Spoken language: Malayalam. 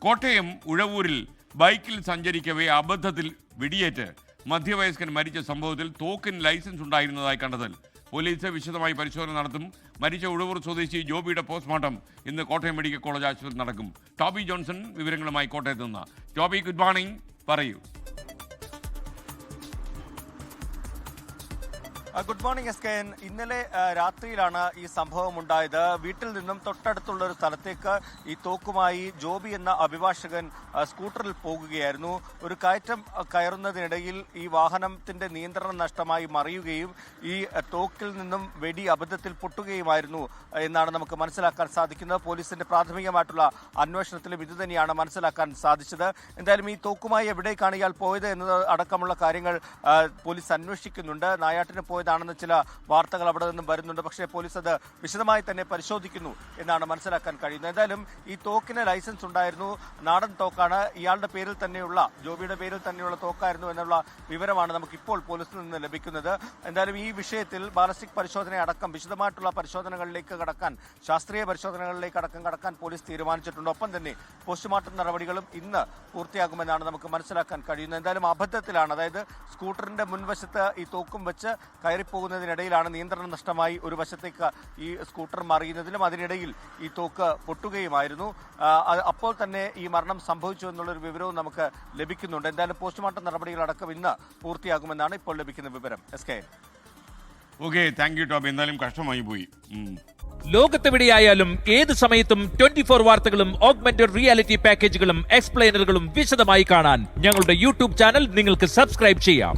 കോട്ടയം ഉഴവൂരിൽ ബൈക്കിൽ സഞ്ചരിക്കവേ അബദ്ധത്തിൽ വെടിയേറ്റ് മധ്യവയസ്കൻ മരിച്ച സംഭവത്തിൽ തോക്കിന് ലൈസൻസ് ഉണ്ടായിരുന്നതായി കണ്ടെത്തൽ. പോലീസ് വിശദമായി പരിശോധന നടത്തും. മരിച്ച ഉഴവൂർ സ്വദേശി ജോബിയുടെ പോസ്റ്റ്മോർട്ടം ഇന്ന് കോട്ടയം മെഡിക്കൽ കോളേജ് ആശുപത്രിയിൽ നടക്കും. ടോബി ജോൺസൺ വിവരങ്ങളുമായി കോട്ടയത്ത് നിന്ന്. ടോബി, ഗുഡ് മോർണിംഗ്, പറയൂ. Good morning S K N. ഇന്നലെ രാത്രിയിലാണ് ഈ സംഭവം ഉണ്ടായത്. വീട്ടിൽ നിന്നും തൊട്ടടുത്തുള്ള ഒരു സ്ഥലത്തേക്ക് ഈ തോക്കുമായി ജോബി എന്ന അഭിഭാഷകൻ സ്കൂട്ടറിൽ പോകുകയായിരുന്നു. ഒരു കയറ്റം കയറുന്നതിനിടയിൽ ഈ വാഹനത്തിന്റെ നിയന്ത്രണം നഷ്ടമായി മറിയുകയും ഈ തോക്കിൽ നിന്നും വെടി അബദ്ധത്തിൽ പൊട്ടുകയുമായിരുന്നു എന്നാണ് നമുക്ക് മനസ്സിലാക്കാൻ സാധിക്കുന്നത്. പോലീസിന്റെ പ്രാഥമികമായിട്ടുള്ള അന്വേഷണത്തിലും ഇത് തന്നെയാണ് മനസ്സിലാക്കാൻ സാധിച്ചത്. എന്തായാലും ഈ തോക്കുമായി എവിടേക്കാണ് ഇയാൾ പോയത് എന്നത് അടക്കമുള്ള കാര്യങ്ങൾ പോലീസ് അന്വേഷിക്കുന്നുണ്ട്. നായാട്ടിന് പോയതാണെന്ന് ചില വാർത്തകൾ അവിടെ നിന്നും വരുന്നുണ്ട്. പക്ഷേ പോലീസ് അത് വിശദമായി തന്നെ പരിശോധിക്കുന്നു എന്നാണ് മനസ്സിലാക്കാൻ കഴിയുന്നത്. എന്തായാലും ഈ തോക്കിന് ലൈസൻസ് ഉണ്ടായിരുന്നു. നാടൻ തോക്കാണ്. ഇയാളുടെ പേരിൽ തന്നെയുള്ള, ജോബിയുടെ പേരിൽ തന്നെയുള്ള തോക്കായിരുന്നു എന്നുള്ള വിവരമാണ് നമുക്കിപ്പോൾ പോലീസിൽ നിന്ന് ലഭിക്കുന്നത്. എന്തായാലും ഈ വിഷയത്തിൽ ബാലസ്റ്റിക് പരിശോധന അടക്കം വിശദമായിട്ടുള്ള പരിശോധനകളിലേക്ക് കടക്കാൻ, ശാസ്ത്രീയ പരിശോധനകളിലേക്ക് അടക്കം കടക്കാൻ പോലീസ് തീരുമാനിച്ചിട്ടുണ്ട്. ഒപ്പം തന്നെ പോസ്റ്റ്മോർട്ടം നടപടികളും ഇന്ന് പൂർത്തിയാകുമെന്നാണ് നമുക്ക് മനസ്സിലാക്കാൻ കഴിയുന്നത്. എന്തായാലും അബദ്ധത്തിലാണ്, അതായത് സ്കൂട്ടറിന്റെ മുൻവശത്ത് ഈ തോക്കും വെച്ച് കയറിപ്പോകുന്നതിനിടയിലാണ് നിയന്ത്രണം നഷ്ടമായി ഒരു വശത്തേക്ക് ഈ സ്കൂട്ടർ മറിയുന്നതിലും അതിനിടയിൽ ഈ തോക്ക് പൊട്ടുകയുമായിരുന്നു. അപ്പോൾ തന്നെ ഈ മരണം സംഭവിച്ചു എന്നുള്ളൊരു വിവരവും നമുക്ക് ലഭിക്കുന്നുണ്ട്. എന്തായാലും പോസ്റ്റ്മോർട്ടം നടപടികളടക്കം ഇന്ന് പൂർത്തിയാകുമെന്നാണ് ഇപ്പോൾ ലഭിക്കുന്ന വിവരം. S K. Okay, thank you Toby. എന്തായാലും കഷ്ടമായി പോയി. ലോകത്തെവിടെയായാലും ഏത് സമയത്തും 24 വാർത്തകളും ഓഗ്മെന്റഡ് റിയാലിറ്റി പാക്കേജുകളും എക്സ്പ്ലെയിനറുകളും വിശദമായി കാണാൻ ഞങ്ങളുടെ യൂട്യൂബ് ചാനൽ നിങ്ങൾക്ക് സബ്സ്ക്രൈബ് ചെയ്യാം.